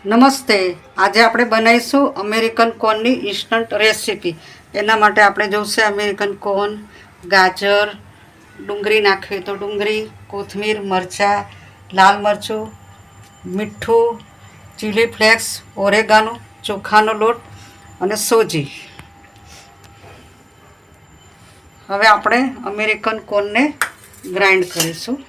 નમસ્તે. આજે આપણે બનાવીશું અમેરિકન કોર્નની ઇન્સ્ટન્ટ રેસીપી. એના માટે આપણે જોઈશે અમેરિકન કોર્ન, ગાજર, ડુંગળી નાખવી તો ડુંગળી, કોથમીર, મરચાં, લાલ મરચું, મીઠું, ચીલી ફ્લેક્સ, ઓરેગાનો, ચોખાનો લોટ અને સોજી. હવે આપણે અમેરિકન કોર્નને ગ્રાઇન્ડ કરીશું.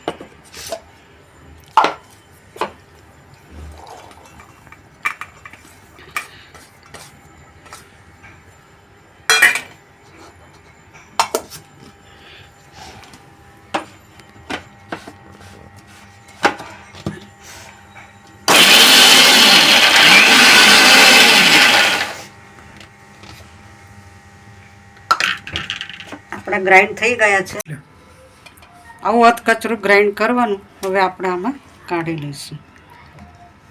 આપણે ગ્રાઇન્ડ થઈ ગયા છે. આવું અધકચરું ગ્રાઇન્ડ કરવાનું. હવે આપણે આમાં કાઢી લઈશું.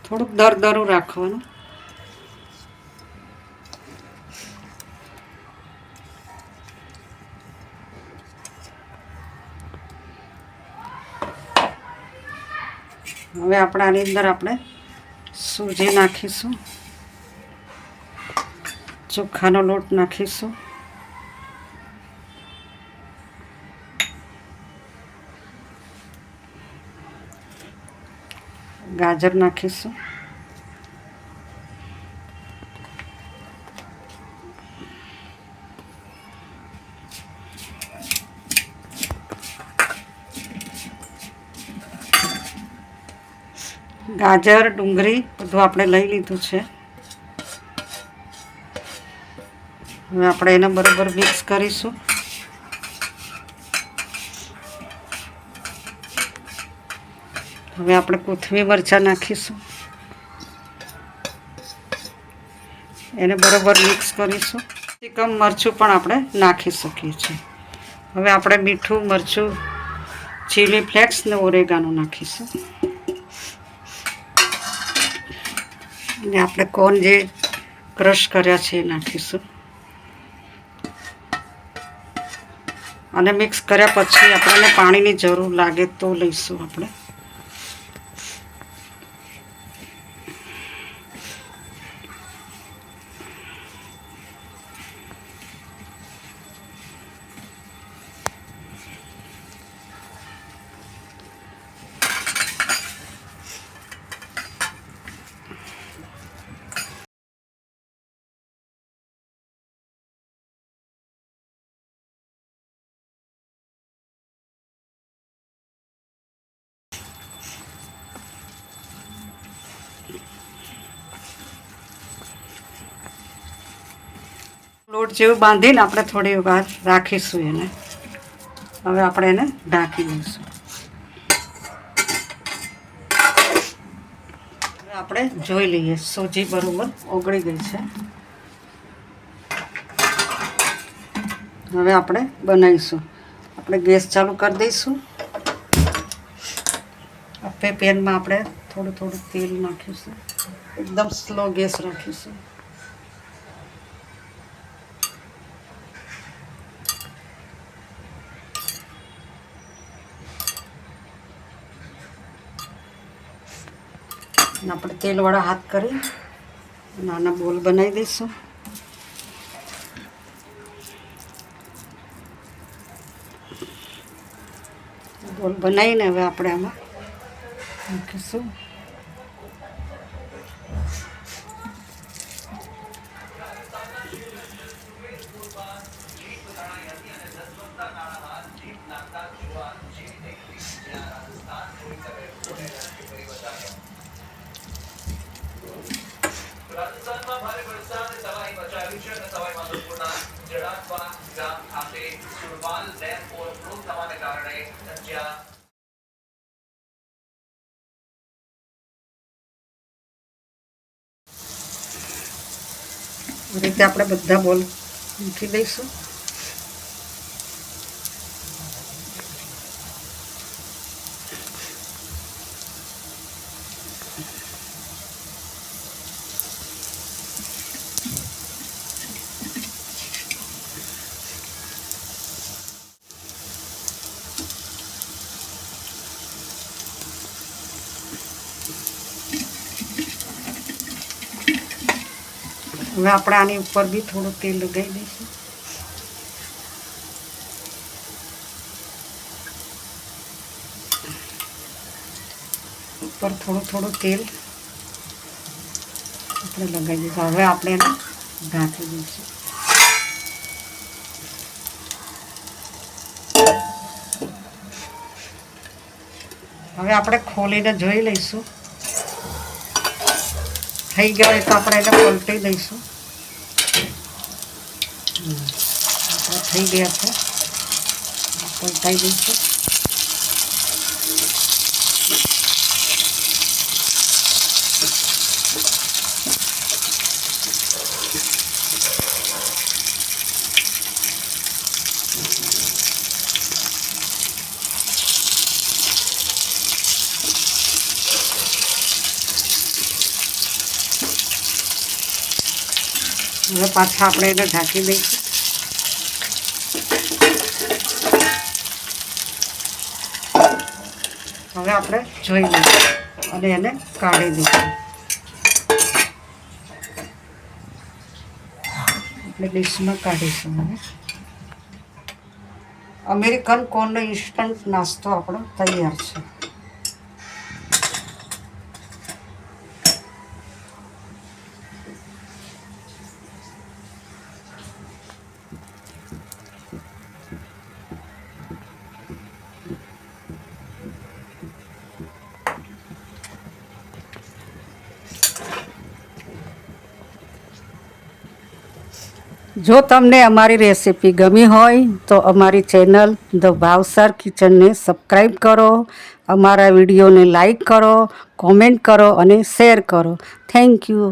થોડુંક દરદરું રાખવાનું. હવે આપણે આની અંદર આપણે સૂજી નાખીશું, ચોખાનો લોટ નાખીશું, ગાજર નાખીશું, ગાજર, ડુંગળી બધું આપણે લઈ લીધું છે. હવે આપણે એને બરાબર મિક્સ કરીશું. હવે આપણે કોથમીર મરચાં નાખીશું, એને બરાબર મિક્સ કરીશું. કેપ્સિકમ મરચું પણ આપણે નાખી શકીએ છીએ. હવે આપણે મીઠું, મરચું, ચીલી ફ્લેક્સ ને ઓરેગાનો નાખીશું. અને આપણે કોર્ન જે ક્રશ કર્યા છે એ નાખીશું. અને મિક્સ કર્યા પછી આપણને પાણીની જરૂર લાગે તો લઈશું આપણે. લોટ જેવું બાંધીને આપણે થોડી વાર રાખીશું એને. હવે આપણે એને ઢાંકી દઈશું. હવે આપણે જોઈ લઈએ સૂજી બરાબર ઓગળી ગઈ છે. હવે આપણે બનાવીશું. આપણે ગેસ ચાલુ કરી દઈશું. આપે પેનમાં આપણે થોડું થોડું તેલ નાખીશું. એકદમ સ્લો ગેસ રાખીશું. આપણે તેલવાળા હાથ કરી નાના બોલ બનાવી દઈશું. બોલ બનાવીને હવે આપણે આમાં મૂકીશું. આ રીતે આપણે બધા બોલ મૂકી દઈશું. હવે આપણે આની ઉપર બી થોડું તેલ લગાવી દઈશું. ઉપર થોડું તેલ આપણે લગાવી દઈશું. હવે આપણે એને ઢાંકી દઈશું. હવે આપણે ખોલીને જોઈ લઈશું. થઈ ગયા હોય તો આપણે એને પલટી દઈશું. આપણે થઈ ગયા છે, પલટાઈ દઈશું. હવે પાછા આપણે એને ઢાંકી દઈશું. હવે આપણે જોઈ લઈશું અને એને કાઢી દઈશું. આપણે ડીશમાં કાઢીશું. હવે અમેરિકન કોર્નનો ઇન્સ્ટન્ટ નાસ્તો આપણો તૈયાર છે. જો તમને અમારી રેસીપી ગમી હોય તો અમારી ચેનલ ધ ભાવસાર કિચનને સબસ્ક્રાઈબ કરો, અમારા વિડીયોને લાઈક કરો, કોમેન્ટ કરો અને શેર કરો. Thank you.